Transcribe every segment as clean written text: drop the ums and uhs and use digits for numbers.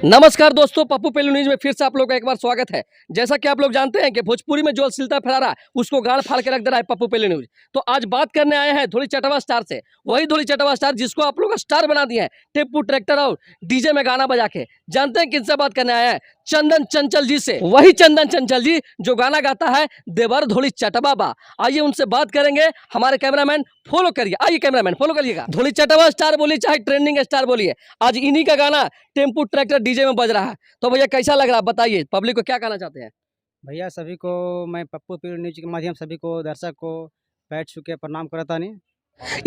नमस्कार दोस्तों, पप्पू पेल्लू न्यूज में फिर से आप लोग का एक बार स्वागत है। जैसा कि आप लोग जानते हैं कि भोजपुरी में जो अश्लीलता फैला रहा है उसको गाड़ फाड़ के रख दे रहा है पप्पू पेल्लू न्यूज। तो आज बात करने आए हैं धूली चटवा स्टार से, वही धूली चटवा स्टार जिसको आप लोग स्टार बना दिए हैं टेम्पू ट्रैक्टर और डीजे में गाना बजा के। जानते हैं किनसे बात करने आए हैं? चंदन चंचल जी से। वही चंदन चंचल जी जो गाना गाता है देवर धूली चटवा बा। आइए उनसे बात करेंगे। हमारे कैमरामैन फॉलो करिए, आइए कैमरामैन फॉलो करिएगा। धूली चटवा स्टार बोलिए चाहे ट्रेंडिंग स्टार बोलिए, आज इन्हीं का गाना टेम्पू ट्रैक्टर डीजे में बज रहा है। तो भैया कैसा लग रहा है बताइए, पब्लिक को क्या कहना चाहते हैं? भैया सभी को मैं पप्पू पेल्लू न्यूज के माध्यम सभी को दर्शक को पैर छू के प्रणाम करता नहीं।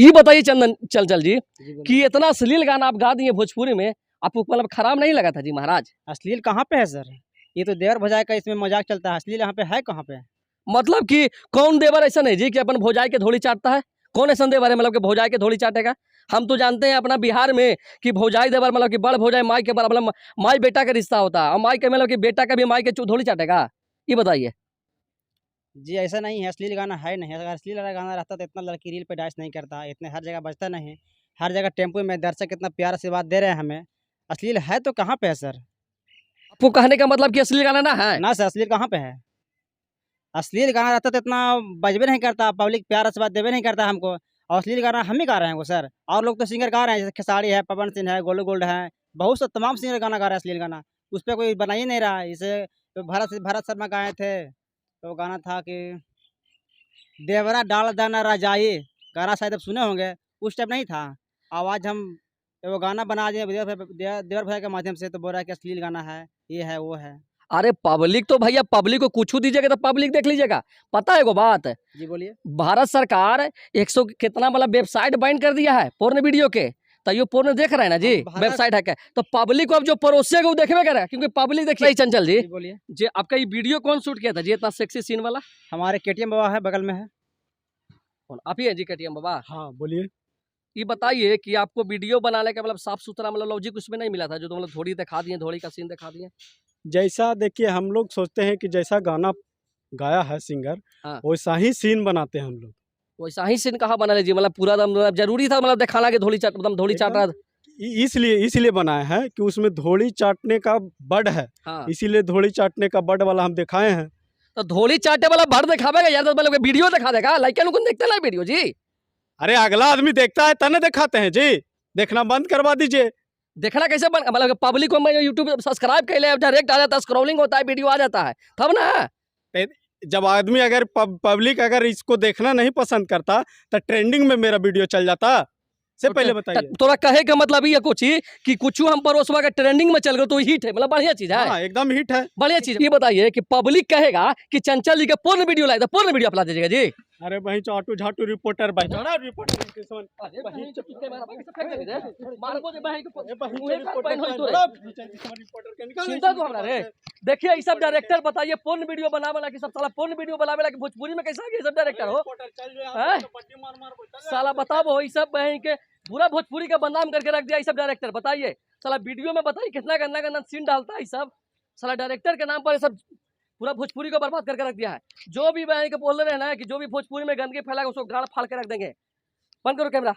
ये बताइए चंदन चंचल जी जी बोलिए। कि इतना अश्लील गाना आप गा दिए भोजपुरी में, आपको मतलब खराब नहीं लगा था जी महाराज? अश्लील कहाँ पे है सर? ये तो देवर भजाए का इसमें मजाक चलता है, अश्लील यहाँ पे है कहाँ पे? मतलब कि कौन देवर ऐसा नहीं जी कि अपन भौजाई के धोली चाटता है? कौन ऐसा देवर है मतलब कि भौजाई के धोली चाटेगा? हम तो जानते हैं अपना बिहार में कि भौजाई देवर मतलब कि बड़ भौजाई माई के बराबर, मतलब माई बेटा का रिश्ता होता है, और माई के मतलब कि बेटा का भी माई के धोली चाटेगा। ये बताइए। जी ऐसा नहीं है, अश्लील गाना है नहीं। अगर अश्लील वाला गाना रहता तो इतना लड़की रील पे डांस नहीं करता, इतने हर जगह बजता नहीं। हर जगह टेम्पो में दर्शक इतना प्यार से बात दे रहे हैं हमें। अश्लील है तो कहाँ पे है सर? आपको कहने का मतलब कि अश्लील गाना ना है? ना सर, अश्लील कहाँ पे है? अश्लील गाना रहता तो इतना बजबे नहीं करता, पब्लिक प्यार से बात देवे नहीं करता हमको। और अश्लील गाना हम ही गा रहे हैं वो सर, और लोग तो सिंगर गा रहे हैं, जैसे खेसारी है, पवन सिंह है, गोलू गोल्ड है, बहुत से तमाम सिंगर गाना गा रहे हैं अश्लील गाना। उस पर कोई बना ही नहीं रहा है। जैसे तो भरत शर्मा गाए थे, तो वो गाना था कि देवरा डाल दाना रजाई, गाना शायद अब सुने होंगे। उस टाइप नहीं था। आवाज़ हम वो गाना बना दिए देवर भैया के माध्यम से, तो बोल रहा है कि अश्लील गाना है, ये है वो है। अरे पब्लिक तो भैया, पब्लिक को कुछ दीजिएगा तो पब्लिक देख लीजिएगा। पता है एगो बात, जी बोलिए। भारत सरकार 100 कितना मतलब वेबसाइट बैन कर दिया है पोर्न वीडियो के। तो ये पोर्न देख रहे हैं ना जी, भारत वेबसाइट है क्या? तो पब्लिक को अब जो परोसेगा वो देखबे करे, क्योंकि पब्लिक देखिए। चंचल जी जी बोलिए। जी, आपका ये वीडियो कौन शूट किया था जी, इतना सेक्सी सीन वाला? हमारे केटीएम बाबा है, बगल में है। कौन आप ही है जी, KTM बाबा? हाँ बोलिए। ये बताइए कि आपको वीडियो बनाने का मतलब साफ सुथरा मतलब लॉजिक उसमें नहीं मिला था, जो तो मतलब थोड़ी दिखा दिए, थोड़ी का सीन दिखा दिए? जैसा देखिए, हम लोग सोचते हैं कि जैसा गाना गाया है सिंगर, हाँ, वैसा ही सीन बनाते हैं हम लोग। वैसा ही सीन कहाँ बना लीजिए, मतलब पूरा दम मतलब जरूरी था मतलब दिखाना कि धोली चाट, मतलब धोली चाट रहा? इसलिए बनाया है कि उसमें धोली चाटने का बड है, हाँ, इसीलिए धोली चाटने का बड वाला हम दिखाए हैं। तो धोली चाटे वाला भर दिखावेगा यार, तो मतलब वीडियो दिखा देगा, लाइक लोग देखते ना वीडियो जी। अरे अगला आदमी देखता है तने दिखाते हैं जी, देखना बंद करवा दीजिए। देखना कैसे मतलब पब्लिक को मैं यूट्यूब सब्सक्राइब कर ले, डायरेक्ट आ जाता है, स्क्रॉलिंग होता है, वीडियो आ जाता है तब ना। जब आदमी अगर पब्लिक अगर इसको देखना नहीं पसंद करता तो ट्रेंडिंग में मेरा वीडियो चल जाता से पहले बताइए। थोड़ा कहे का मतलब ये कुछ ही कि कुछ हम परोसवा के ट्रेंडिंग में चल गए तो हिट है, मतलब बढ़िया चीज है। हाँ एकदम हिट है। बढ़िया चीज। ये बताइए कि पब्लिक कहेगा कि चंचल जी के पूर्ण वीडियो लाए, तो पूर्ण वीडियो अपना दीजिएगा जी। अरे भाई चाटू झाटू रिपोर्टर भाई रिपोर्टर देखिए ये सब डायरेक्टर बताइए पूर्ण वीडियो बनावे कि सब साला पूर्ण वीडियो बनावे कि भोजपुरी में कैसा ये सब डायरेक्टर हो? साला बताओ ये सब बहन के पूरा भोजपुरी का बदनाम करके रख दिया ये सब डायरेक्टर। बताइए साला वीडियो में बताइए कितना गंदा गंदा सीन डालता है ये सब। साला डायरेक्टर के नाम पर ये सब पूरा भोजपुरी को बर्बाद करके रख दिया है। जो भी बहन के बोल रहे हैं ना कि जो भी भोजपुरी में गंदगी फैलाएगा उसको गाड़ फाड़ के रख देंगे। बंद करो कैमरा।